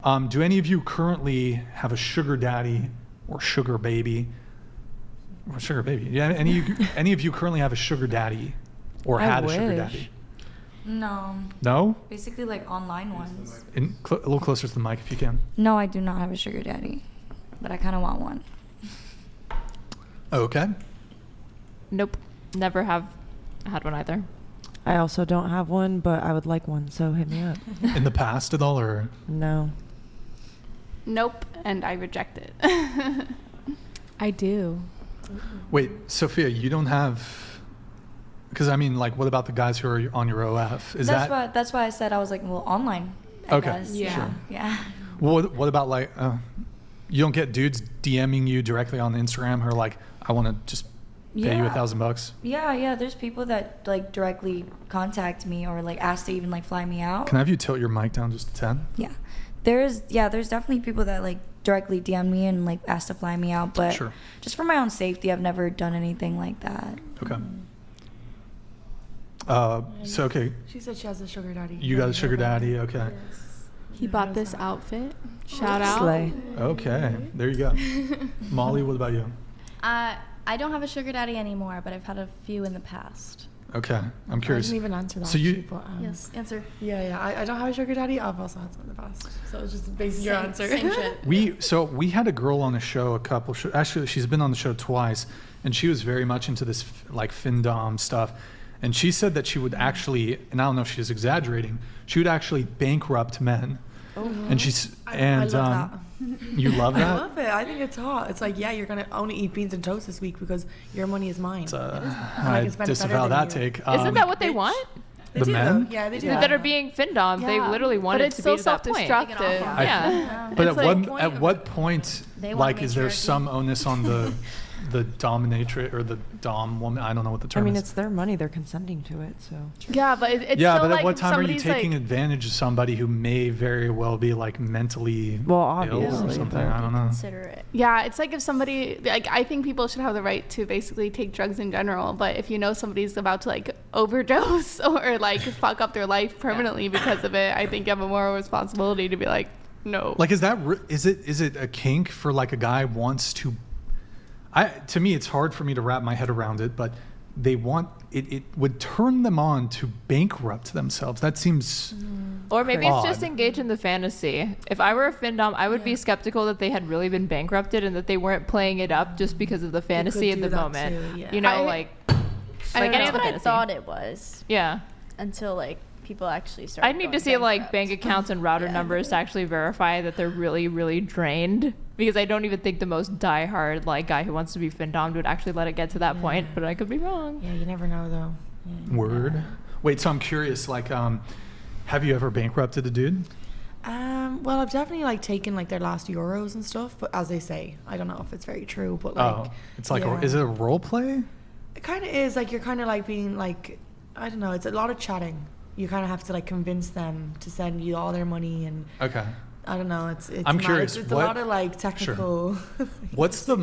Do any of you currently have a sugar daddy or sugar baby? Or sugar baby? Yeah. Any of you currently have a sugar daddy or had a sugar daddy? No. No? Basically like online ones. A little closer to the mic if you can. No, I do not have a sugar daddy, but I kind of want one. Okay. Nope. Never have had one either. I also don't have one, but I would like one, so hit me up. In the past at all, or? No. Nope, and I reject it. I do. Wait, Sophia, you don't have, because I mean, like, what about the guys who are on your OF? That's why I said, I was like, well, online, I guess. Yeah. Sure. Yeah. Well, what about like, you don't get dudes DMing you directly on Instagram who are like, I want to just pay you $1,000? Yeah. There's people that like directly contact me or like ask to even like fly me out. Can I have you tilt your mic down just to 10? Yeah. There's definitely people that like directly DM me and like ask to fly me out, but Sure. just for my own safety, I've never done anything like that. Okay. So, okay, She said she has a sugar daddy. you got a sugar daddy, okay. He bought this outfit. Shout out. Slay. Okay, there you go. Molly, what about you? I don't have a sugar daddy anymore, but I've had a few in the past. Okay, I'm I curious. didn't even answer that. So you- actually, but, Yes, answer. Yeah. I don't have a sugar daddy. I've also had some in the past. So it's just basically your answer. Same shit. We had a girl on a show, actually she's been on the show twice, and she was very much into this like findom stuff, and she said that she would actually, and I don't know if she's exaggerating, she would actually bankrupt men. And she's I love that. You love I that? love it. I think it's hot. It's like, yeah, you're gonna only eat beans and toast this week because your money is mine. I disavow that take. Isn't that what they want? They the do, men? though. Yeah, they do. That are being findom. They literally wanted But it's to so be to that point. self-destructive. Yeah. But It's at what point, They want like, is there matriarchy. some onus on the dominatrix or the dom woman? I don't know what the I term mean, is. it's their money. They're consenting to it, so. Yeah, but it's Yeah, still but at like what if time are you somebody's, taking like, advantage of somebody who may very well be like mentally Well, ill obviously, or something? but- I don't know. Consider it. Yeah, it's like if somebody, like, I think people should have the right to basically take drugs in general, but if you know somebody's about to like overdose or like fuck up their life permanently because of it, I think you have a moral responsibility to be like, no. Like, is it a kink for like a guy wants to? To me, it's hard for me to wrap my head around it, but they want it. It would turn them on to bankrupt themselves. That seems. Or maybe it's just odd. engage in the fantasy. If I were a findom, I would be skeptical that they had really been bankrupted and that they weren't playing it up just because of the fantasy in do the that moment. too, yeah. You know, I like I any don't know other what I fantasy. thought it was Yeah. until like people actually started. I'd need to going see like bankrupt. bank accounts and router Yeah. numbers to actually verify that they're really, really drained. Because I don't even think the most diehard like guy who wants to be findommed would actually let it get to that point. But I could be wrong. Yeah, you never know though. Yeah. Word. Wait, so I'm curious. Like, have you ever bankrupted a dude? Well, I've definitely like taken like their last euros and stuff, but as they say, I don't know if it's very true, but like, it's like, yeah. is it a role play? It kind of is. Like you're kind of like being like, I don't know. It's a lot of chatting. You kind of have to like convince them to send you all their money, and Okay. I don't know. It's I'm mad. curious, It's what- a lot of like technical. What's the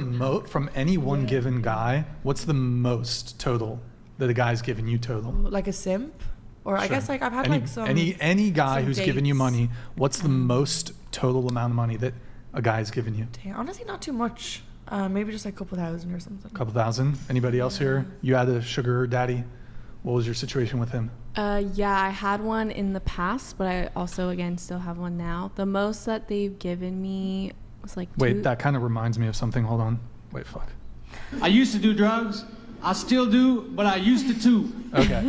from any one given guy? What's the most total that a guy's given you total? like a simp, or I Sure. guess like I've had any, like some any guy some who's given you dates. money. What's the most total amount of money that a guy's given you? Dang, honestly, not too much. Maybe just like a couple thousand or something. A couple thousand. Anybody else here? You had a sugar daddy. What was your situation with him? Yeah, I had one in the past, but I also, again, still have one now. The most that they've given me was like Wait, that kind of reminds me of something. Hold on. Wait, fuck. I used to do drugs. I still do, but I used to too. Okay.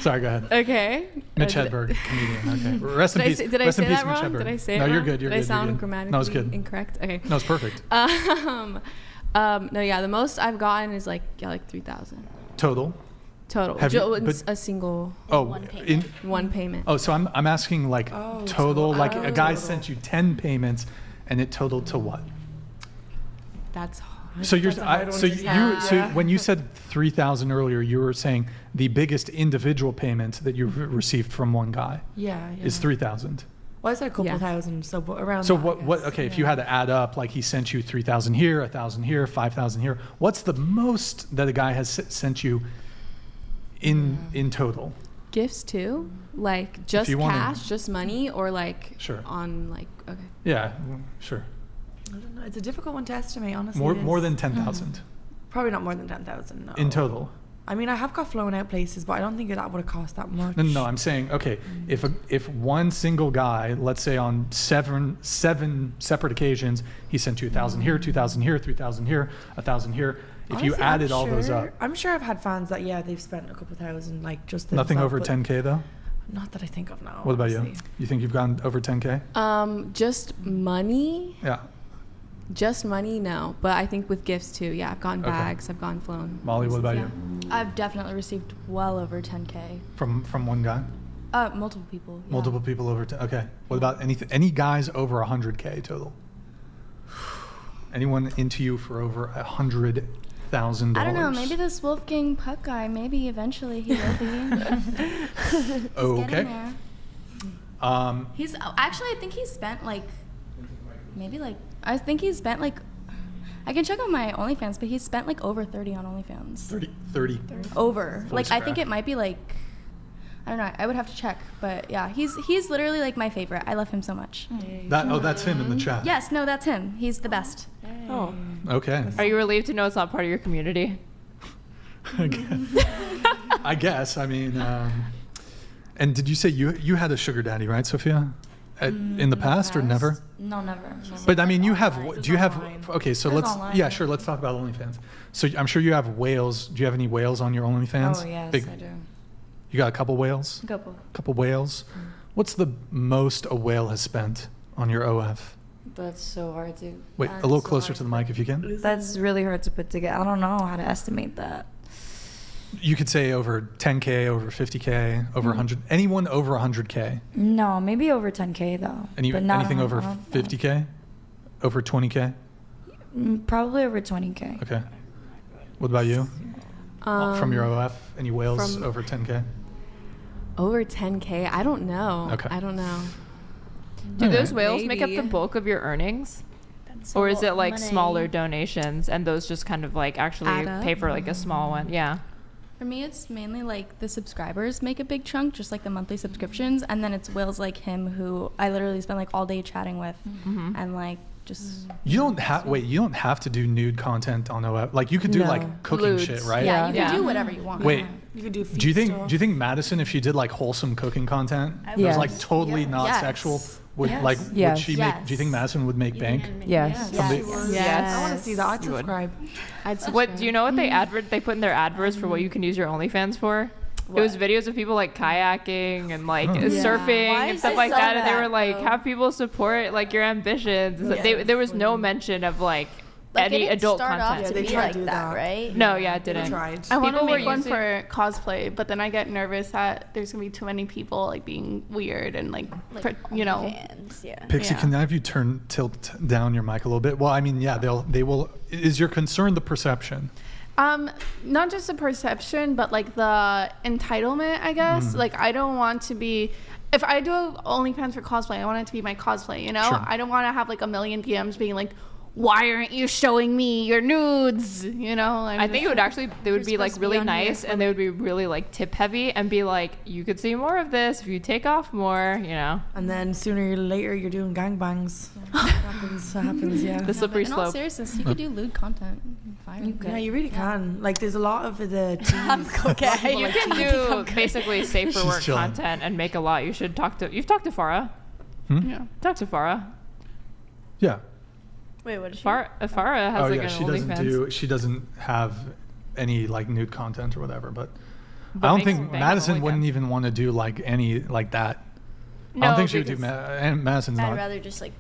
Sorry, go ahead. Okay. Mitch Hedberg, comedian. Okay. Rest in peace. Did I Rest say in peace, that Mitch wrong? Hedberg. Did I say it No, wrong? you're good. You're Did good. I sound you're good. grammatically No, it's good. incorrect? Okay. No, it's perfect. No, yeah, the most I've gotten is like 3,000 Total. total. Have you- It's but- a single Oh, One payment. one payment. Oh, so I'm asking like Oh, total. Like a guy total. sent you 10 payments, and it totaled to what? That's hard. So you're That's a hard one so to you say. so Yeah. when you said 3,000 earlier, you were saying the biggest individual payment that you've received from one guy Yeah. is 3,000. Well, I said a couple Yeah. thousand, so but around. So that, I what? guess. Okay, if Yeah. you had to add up, like he sent you 3,000 here, 1,000 here, 5,000 here. What's the most that a guy has sent you in total? gifts too, like just you wanted- cash, just money, or like Sure. on like okay. Yeah, sure. I don't know. It's a difficult one to estimate, honestly. More it than is. 10,000 Probably not more than 10,000. No. in total. I mean, I have got flown out places, but I don't think that would have cost that much. No, I'm saying, okay, if one single guy, let's say on seven separate occasions, he sent you 1,000 here, 2,000 here, 3,000 here, 1,000 here. If you Honestly, added all those up, I'm sure I've had fans that they've spent a couple thousand, like just nothing themselves, over but 10K though. Not that I think of now. What about you? honestly. You think you've gone over 10K? Just money. Yeah. Just money, no. But I think with gifts too. Yeah, I've gotten Okay. bags. I've gotten flown. Molly, what about Yeah. you? I've definitely received well over 10K. From one guy? Multiple people. Yeah. Multiple people over 10. Okay. What about any guys over 100K total? Anyone into you for over $100,000? I don't know. Maybe this Wolfgang Puck guy. Maybe eventually he will be. He's Okay. getting there. Um, He's actually. I think he spent like. Maybe like. I think he spent like. I can check on my OnlyFans, but he spent like over 30 on OnlyFans. 30. Over. Holy Like I think crap. it might be like. I don't know. I would have to check, but yeah, he's literally like my favorite. I love him so much. That's him in the chat. Yes. No, that's him. He's the best. Oh. Okay. Are you relieved to know it's not part of your community? I guess. I mean, and did you say you had a sugar daddy, right, Sophia? In the past or never? No, never. But I mean, you have. online. Do you have? Online. Okay, so It was let's. online. Yeah, sure. Let's talk about OnlyFans. So I'm sure you have whales. Do you have any whales on your OnlyFans? Oh yes, Big- I do. You got a couple whales. A couple. Couple whales. What's the most a whale has spent on your OF? That's so hard to. Wait, a little closer to the mic if you can. That's really hard to put together. I don't know how to estimate that. You could say over 10K, over 50K, over 100. Anyone over 100K? No, maybe over 10K though. but not Anything over around that. 50K? Over 20K? Probably over 20K. Okay. What about you? From your OF, any whales from- over 10K? Over 10K. I don't know. Okay. I don't know. Do Alright. those whales make up the Maybe. bulk of your earnings? That's Or a is lot it of like money. smaller donations and those just kind of like actually Add up? pay for like a small one? Yeah. For me, it's mainly like the subscribers make a big chunk, just like the monthly subscriptions, and then it's whales like him who I literally spend like all day chatting with, Mm-hmm. and like just You don't have you don't have to do nude content on OF. Like you could do No. like cooking Lewds. shit, right? yeah, you Yeah. can do whatever you want. Wait, You could do. do you think Madison, if she did like wholesome cooking content, it was Yes. like totally not Yes. sexual, would Yes. like Yes. would she make? Do you think Yes. Madison would make bank? Yes. Somebody- Yes. I want to see that. I'd You would. subscribe. What do you know what they put in their adverts for what you can use your OnlyFans for? It was videos of people like kayaking and like Oh. surfing Why and is stuff it like so that, and they were bad, like, though? have people support like your ambitions. There was no mention of like Like, any it didn't adult start content. off to they be tried like to do that, that. right? No, yeah, it I didn't. tried. I want to People were make one using- for cosplay, but then I get nervous that there's gonna be too many people like being weird and like, you know. OnlyFans, yeah. Pixie, Yeah. can I have you tilt down your mic a little bit? Well, I mean, yeah, they will. Is your concern the perception? Not just the perception, but like the entitlement, I guess. Like I don't want to be. If I do OnlyFans for cosplay, I want it to be my cosplay. You know, Sure. I don't want to have like a million DMs being like, "Why aren't you showing me your nudes?" You know. I think it would actually they would be like supposed to be really on here nice for, and they would be really like tip heavy and be like, you could see more of this if you take off more, you know. And then sooner or later, you're doing gangbangs. happens, yeah. The slippery In all slope. seriousness, you could do lewd content. Fine. Yeah, you really can. Like, there's a lot of the teas. Okay. You can do basically safer She's work chilling. content and make a lot. You should you've talked to Farah. Yeah. Talk to Farah. Yeah. Wait, what is she? Farah has Oh like yeah, an she doesn't OnlyFans. she doesn't have any like nude content or whatever. But But I don't makes think bank on Madison wouldn't OnlyFans. even want to do like any like that. I No, don't think she would do. because And Madison's I'd not. rather just like